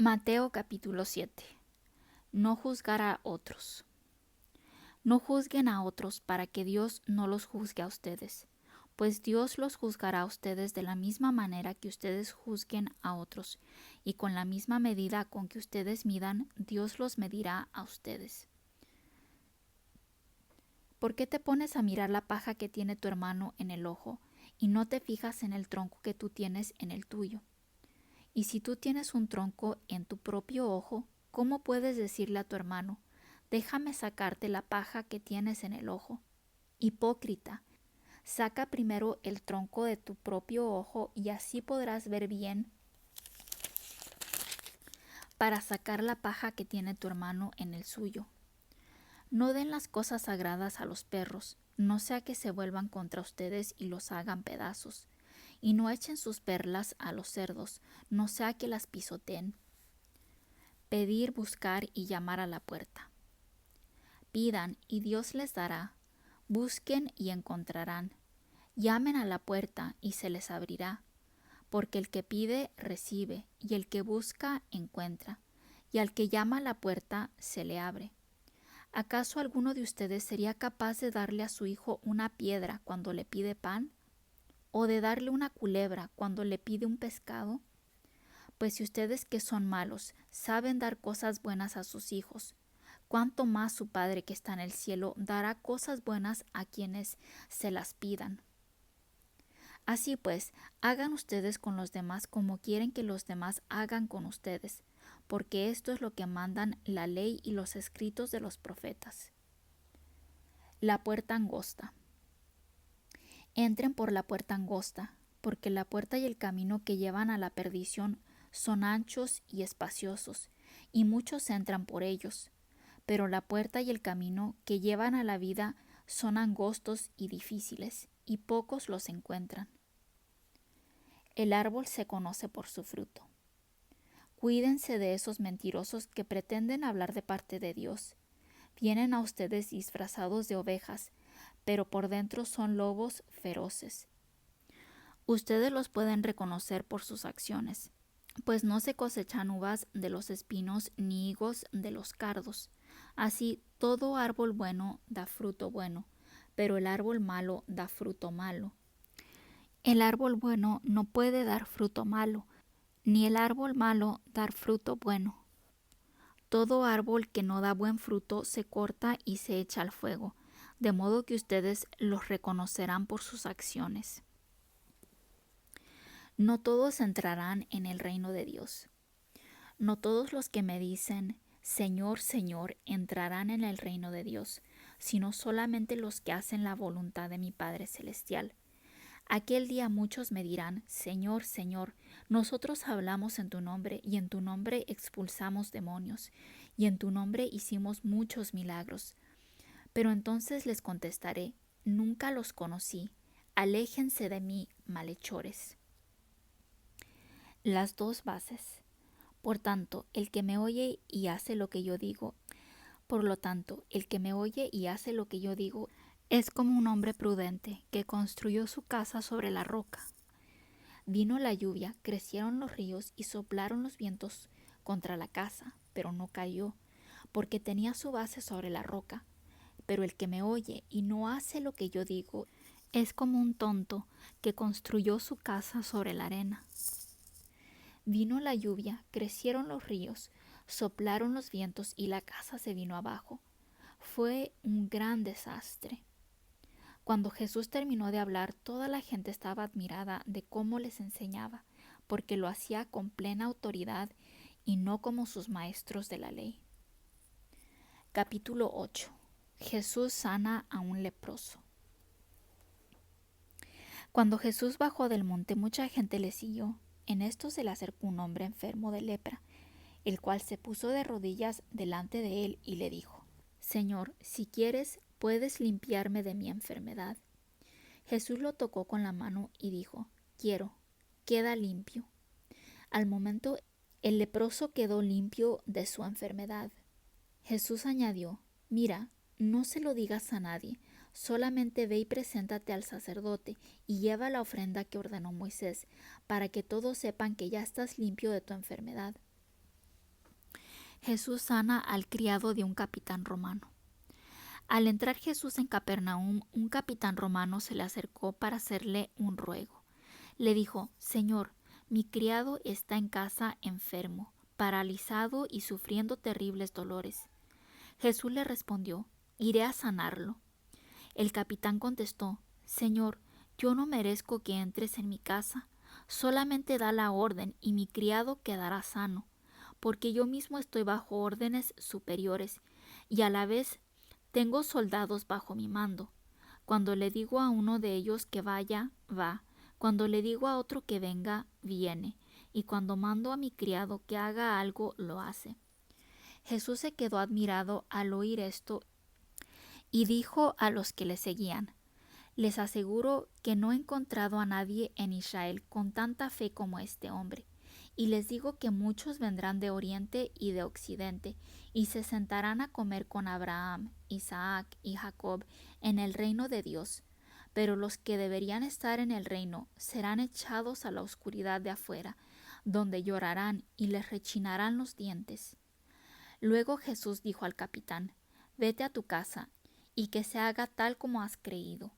Mateo capítulo 7. No juzgar a otros. No juzguen a otros para que Dios no los juzgue a ustedes, pues Dios los juzgará a ustedes de la misma manera que ustedes juzguen a otros, y con la misma medida con que ustedes midan, Dios los medirá a ustedes. ¿Por qué te pones a mirar la paja que tiene tu hermano en el ojo, y no te fijas en el tronco que tú tienes en el tuyo? Y si tú tienes un tronco en tu propio ojo, ¿cómo puedes decirle a tu hermano, déjame sacarte la paja que tienes en el ojo? Hipócrita, saca primero el tronco de tu propio ojo y así podrás ver bien para sacar la paja que tiene tu hermano en el suyo. No den las cosas sagradas a los perros, no sea que se vuelvan contra ustedes y los hagan pedazos. Y no echen sus perlas a los cerdos, no sea que las pisoteen. Pedir, buscar y llamar a la puerta. Pidan y Dios les dará. Busquen y encontrarán. Llamen a la puerta y se les abrirá. Porque el que pide, recibe, y el que busca, encuentra, y al que llama a la puerta, se le abre. ¿Acaso alguno de ustedes sería capaz de darle a su hijo una piedra cuando le pide pan? ¿O de darle una culebra cuando le pide un pescado? Pues si ustedes que son malos saben dar cosas buenas a sus hijos, ¿cuánto más su Padre que está en el cielo dará cosas buenas a quienes se las pidan? Así pues, hagan ustedes con los demás como quieren que los demás hagan con ustedes, porque esto es lo que mandan la ley y los escritos de los profetas. La puerta angosta. Entren por la puerta angosta, porque la puerta y el camino que llevan a la perdición son anchos y espaciosos, y muchos entran por ellos. Pero la puerta y el camino que llevan a la vida son angostos y difíciles, y pocos los encuentran. El árbol se conoce por su fruto. Cuídense de esos mentirosos que pretenden hablar de parte de Dios. Vienen a ustedes disfrazados de ovejas, pero por dentro son lobos feroces. Ustedes los pueden reconocer por sus acciones, pues no se cosechan uvas de los espinos ni higos de los cardos. Así todo árbol bueno da fruto bueno, pero el árbol malo da fruto malo. El árbol bueno no puede dar fruto malo, ni el árbol malo dar fruto bueno. Todo árbol que no da buen fruto se corta y se echa al fuego, de modo que ustedes los reconocerán por sus acciones. No todos entrarán en el reino de Dios. No todos los que me dicen, Señor, Señor, entrarán en el reino de Dios, sino solamente los que hacen la voluntad de mi Padre Celestial. Aquel día muchos me dirán, Señor, Señor, nosotros hablamos en tu nombre, y en tu nombre expulsamos demonios, y en tu nombre hicimos muchos milagros. Pero entonces les contestaré, nunca los conocí, aléjense de mí, malhechores. Las dos bases. Por tanto, el que me oye y hace lo que yo digo, por lo tanto, el que me oye y hace lo que yo digo, es como un hombre prudente que construyó su casa sobre la roca. Vino la lluvia, crecieron los ríos y soplaron los vientos contra la casa, pero no cayó, porque tenía su base sobre la roca. Pero el que me oye y no hace lo que yo digo, es como un tonto que construyó su casa sobre la arena. Vino la lluvia, crecieron los ríos, soplaron los vientos y la casa se vino abajo. Fue un gran desastre. Cuando Jesús terminó de hablar, toda la gente estaba admirada de cómo les enseñaba, porque lo hacía con plena autoridad y no como sus maestros de la ley. Capítulo 8. Jesús sana a un leproso. Cuando Jesús bajó del monte, mucha gente le siguió. En esto se le acercó un hombre enfermo de lepra, el cual se puso de rodillas delante de él y le dijo, Señor, si quieres, puedes limpiarme de mi enfermedad. Jesús lo tocó con la mano y dijo, quiero, queda limpio. Al momento, el leproso quedó limpio de su enfermedad. Jesús añadió, mira, no se lo digas a nadie, solamente ve y preséntate al sacerdote y lleva la ofrenda que ordenó Moisés, para que todos sepan que ya estás limpio de tu enfermedad. Jesús sana al criado de un capitán romano. Al entrar Jesús en Capernaum, un capitán romano se le acercó para hacerle un ruego. Le dijo: Señor, mi criado está en casa enfermo, paralizado y sufriendo terribles dolores. Jesús le respondió: Iré a sanarlo. El capitán contestó: Señor, yo no merezco que entres en mi casa. Solamente da la orden y mi criado quedará sano, porque yo mismo estoy bajo órdenes superiores y a la vez tengo soldados bajo mi mando. Cuando le digo a uno de ellos que vaya, va. Cuando le digo a otro que venga, viene. Y cuando mando a mi criado que haga algo, lo hace. Jesús se quedó admirado al oír esto y dijo a los que le seguían: Les aseguro que no he encontrado a nadie en Israel con tanta fe como este hombre. Y les digo que muchos vendrán de oriente y de occidente, y se sentarán a comer con Abraham, Isaac y Jacob en el reino de Dios. Pero los que deberían estar en el reino serán echados a la oscuridad de afuera, donde llorarán y les rechinarán los dientes. Luego Jesús dijo al capitán: Vete a tu casa, y que se haga tal como has creído.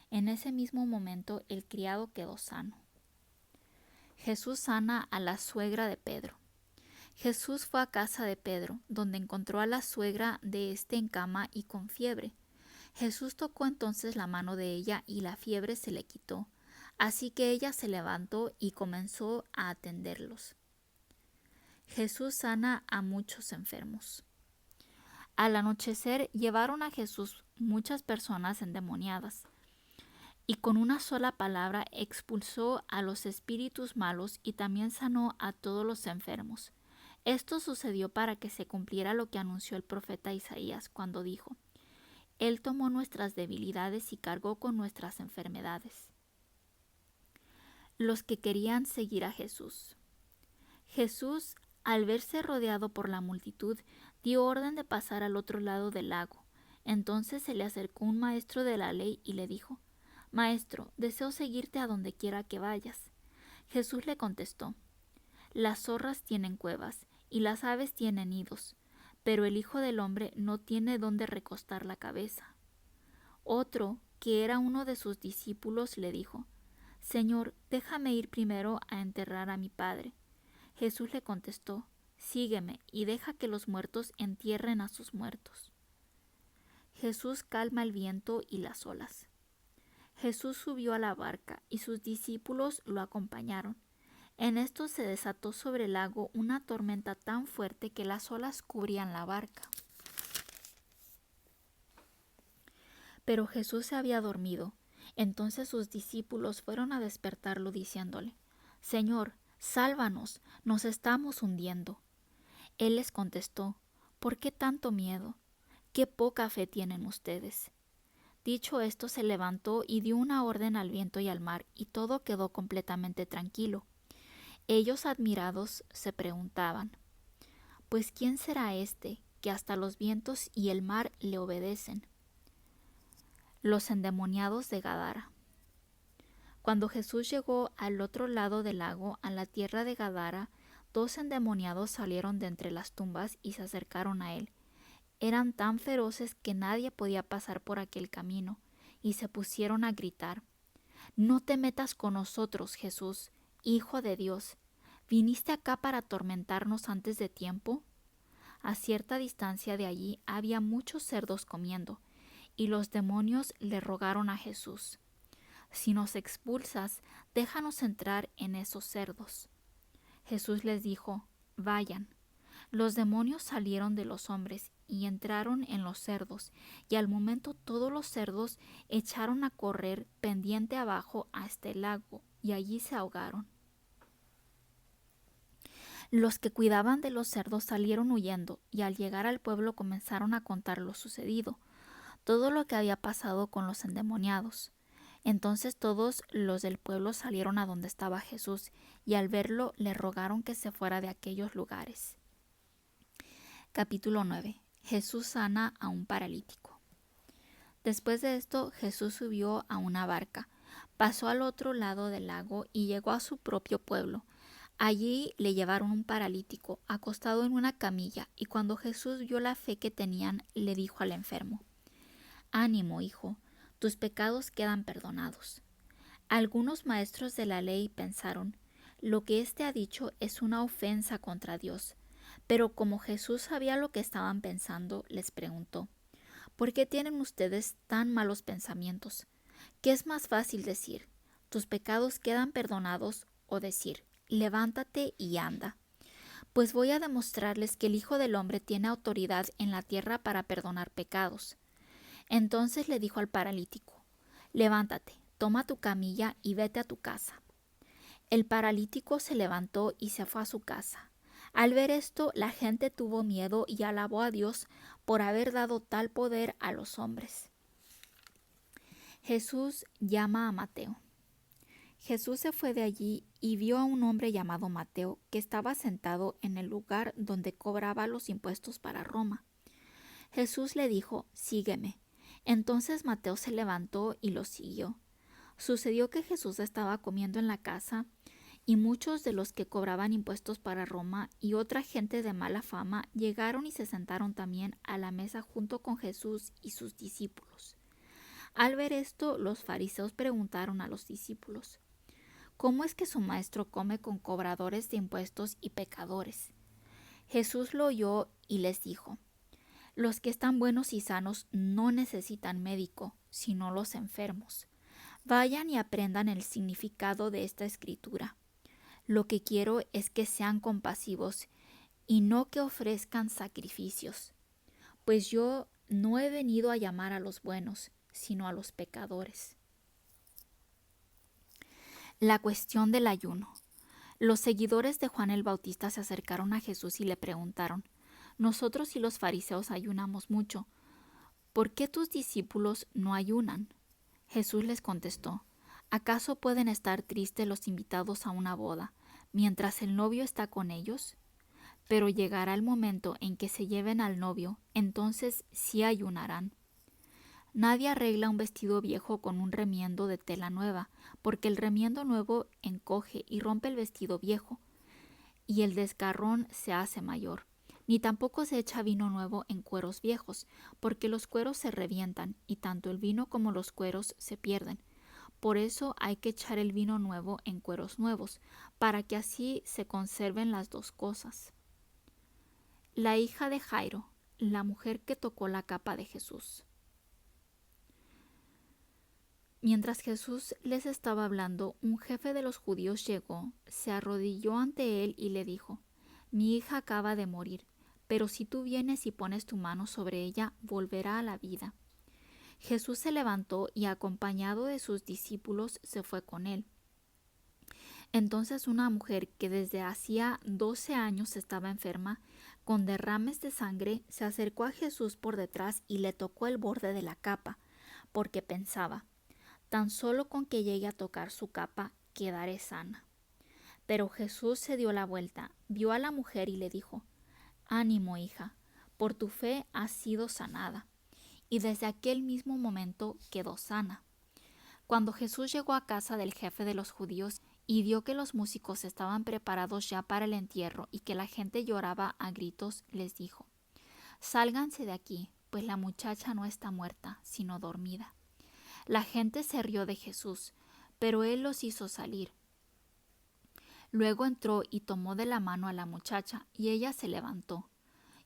En ese mismo momento el criado quedó sano. Jesús sana a la suegra de Pedro. Jesús fue a casa de Pedro, donde encontró a la suegra de éste en cama y con fiebre. Jesús tocó entonces la mano de ella y la fiebre se le quitó. Así que ella se levantó y comenzó a atenderlos. Jesús sana a muchos enfermos. Al anochecer llevaron a Jesús muchas personas endemoniadas, y con una sola palabra expulsó a los espíritus malos y también sanó a todos los enfermos. Esto sucedió para que se cumpliera lo que anunció el profeta Isaías cuando dijo: Él tomó nuestras debilidades y cargó con nuestras enfermedades. Los que querían seguir a Jesús. Jesús, al verse rodeado por la multitud, dio orden de pasar al otro lado del lago. Entonces se le acercó un maestro de la ley y le dijo: Maestro, deseo seguirte a donde quiera que vayas. Jesús le contestó: Las zorras tienen cuevas y las aves tienen nidos, pero el Hijo del Hombre no tiene dónde recostar la cabeza. Otro, que era uno de sus discípulos, le dijo: Señor, déjame ir primero a enterrar a mi padre. Jesús le contestó: Sígueme y deja que los muertos entierren a sus muertos. Jesús calma el viento y las olas. Jesús subió a la barca y sus discípulos lo acompañaron. En esto se desató sobre el lago una tormenta tan fuerte que las olas cubrían la barca. Pero Jesús se había dormido. Entonces sus discípulos fueron a despertarlo diciéndole: Señor, sálvanos, nos estamos hundiendo. Él les contestó: ¿Por qué tanto miedo? ¿Qué poca fe tienen ustedes? Dicho esto, se levantó y dio una orden al viento y al mar, y todo quedó completamente tranquilo. Ellos, admirados, se preguntaban: Pues ¿quién será este, que hasta los vientos y el mar le obedecen? Los endemoniados de Gadara. Cuando Jesús llegó al otro lado del lago, a la tierra de Gadara, 2 endemoniados salieron de entre las tumbas y se acercaron a él. Eran tan feroces que nadie podía pasar por aquel camino, y se pusieron a gritar: No te metas con nosotros, Jesús, Hijo de Dios. ¿Viniste acá para atormentarnos antes de tiempo? A cierta distancia de allí había muchos cerdos comiendo, y los demonios le rogaron a Jesús: Si nos expulsas, déjanos entrar en esos cerdos. Jesús les dijo: Vayan. Los demonios salieron de los hombres y entraron en los cerdos, y al momento todos los cerdos echaron a correr pendiente abajo hasta el lago, y allí se ahogaron. Los que cuidaban de los cerdos salieron huyendo, y al llegar al pueblo comenzaron a contar lo sucedido, todo lo que había pasado con los endemoniados. Entonces todos los del pueblo salieron a donde estaba Jesús, y al verlo le rogaron que se fuera de aquellos lugares. Capítulo 9. Jesús sana a un paralítico. Después de esto, Jesús subió a una barca, pasó al otro lado del lago y llegó a su propio pueblo. Allí le llevaron un paralítico, acostado en una camilla, y cuando Jesús vio la fe que tenían, le dijo al enfermo: Ánimo, hijo, tus pecados quedan perdonados. Algunos maestros de la ley pensaron: lo que éste ha dicho es una ofensa contra Dios. Pero como Jesús sabía lo que estaban pensando, les preguntó: ¿por qué tienen ustedes tan malos pensamientos? ¿Qué es más fácil decir: tus pecados quedan perdonados, o decir: levántate y anda? Pues voy a demostrarles que el Hijo del Hombre tiene autoridad en la tierra para perdonar pecados. Entonces le dijo al paralítico: levántate, toma tu camilla y vete a tu casa. El paralítico se levantó y se fue a su casa. Al ver esto, la gente tuvo miedo y alabó a Dios por haber dado tal poder a los hombres. Jesús llama a Mateo. Jesús se fue de allí y vio a un hombre llamado Mateo que estaba sentado en el lugar donde cobraba los impuestos para Roma. Jesús le dijo: sígueme. Entonces Mateo se levantó y lo siguió. Sucedió que Jesús estaba comiendo en la casa, y muchos de los que cobraban impuestos para Roma y otra gente de mala fama llegaron y se sentaron también a la mesa junto con Jesús y sus discípulos. Al ver esto, los fariseos preguntaron a los discípulos: ¿cómo es que su maestro come con cobradores de impuestos y pecadores? Jesús lo oyó y les dijo: los que están buenos y sanos no necesitan médico, sino los enfermos. Vayan y aprendan el significado de esta escritura. Lo que quiero es que sean compasivos y no que ofrezcan sacrificios, pues yo no he venido a llamar a los buenos, sino a los pecadores. La cuestión del ayuno. Los seguidores de Juan el Bautista se acercaron a Jesús y le preguntaron: nosotros y los fariseos ayunamos mucho. ¿Por qué tus discípulos no ayunan? Jesús les contestó: ¿acaso pueden estar tristes los invitados a una boda mientras el novio está con ellos? Pero llegará el momento en que se lleven al novio, entonces sí ayunarán. Nadie arregla un vestido viejo con un remiendo de tela nueva, porque el remiendo nuevo encoge y rompe el vestido viejo, y el desgarrón se hace mayor. Ni tampoco se echa vino nuevo en cueros viejos, porque los cueros se revientan, y tanto el vino como los cueros se pierden. Por eso hay que echar el vino nuevo en cueros nuevos, para que así se conserven las dos cosas. La hija de Jairo, la mujer que tocó la capa de Jesús. Mientras Jesús les estaba hablando, un jefe de los judíos llegó, se arrodilló ante él y le dijo: mi hija acaba de morir, pero si tú vienes y pones tu mano sobre ella, volverá a la vida. Jesús se levantó y, acompañado de sus discípulos, se fue con él. Entonces una mujer que desde hacía 12 años estaba enferma, con derrames de sangre, se acercó a Jesús por detrás y le tocó el borde de la capa, porque pensaba: tan solo con que llegue a tocar su capa, quedaré sana. Pero Jesús se dio la vuelta, vio a la mujer y le dijo: ánimo, hija, por tu fe has sido sanada. Y desde aquel mismo momento quedó sana. Cuando Jesús llegó a casa del jefe de los judíos y vio que los músicos estaban preparados ya para el entierro y que la gente lloraba a gritos, les dijo: sálganse de aquí, pues la muchacha no está muerta, sino dormida. La gente se rió de Jesús, pero él los hizo salir. Luego entró y tomó de la mano a la muchacha, y ella se levantó,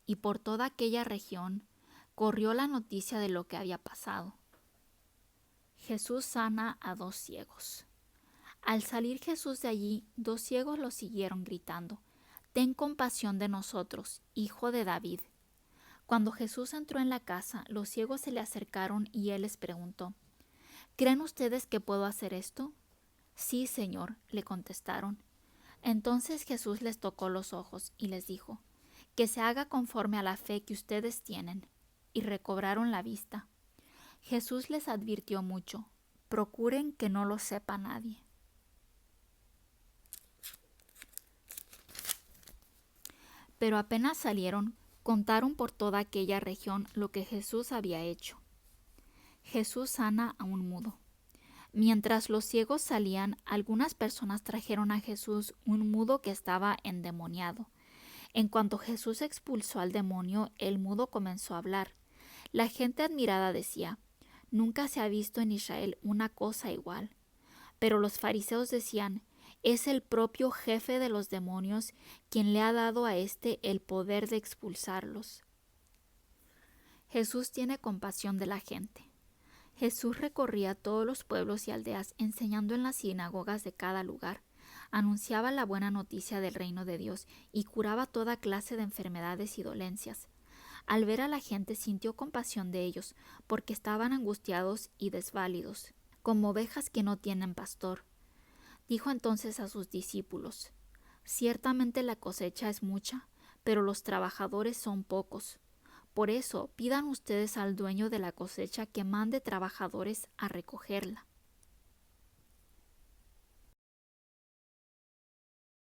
y por toda aquella región corrió la noticia de lo que había pasado. Jesús sana a 2 ciegos. Al salir Jesús de allí, 2 ciegos lo siguieron gritando: ten compasión de nosotros, hijo de David. Cuando Jesús entró en la casa, los ciegos se le acercaron y él les preguntó: ¿creen ustedes que puedo hacer esto? Sí, Señor, le contestaron. Entonces Jesús les tocó los ojos y les dijo: que se haga conforme a la fe que ustedes tienen. Y recobraron la vista. Jesús les advirtió mucho: procuren que no lo sepa nadie. Pero apenas salieron, contaron por toda aquella región lo que Jesús había hecho. Jesús sana a un mudo. Mientras los ciegos salían, algunas personas trajeron a Jesús un mudo que estaba endemoniado. En cuanto Jesús expulsó al demonio, el mudo comenzó a hablar. La gente admirada decía: «Nunca se ha visto en Israel una cosa igual». Pero los fariseos decían: «Es el propio jefe de los demonios quien le ha dado a éste el poder de expulsarlos». Jesús tiene compasión de la gente. Jesús recorría todos los pueblos y aldeas enseñando en las sinagogas de cada lugar. Anunciaba la buena noticia del reino de Dios y curaba toda clase de enfermedades y dolencias. Al ver a la gente sintió compasión de ellos, porque estaban angustiados y desválidos, como ovejas que no tienen pastor. Dijo entonces a sus discípulos: «Ciertamente la cosecha es mucha, pero los trabajadores son pocos. Por eso pidan ustedes al dueño de la cosecha que mande trabajadores a recogerla».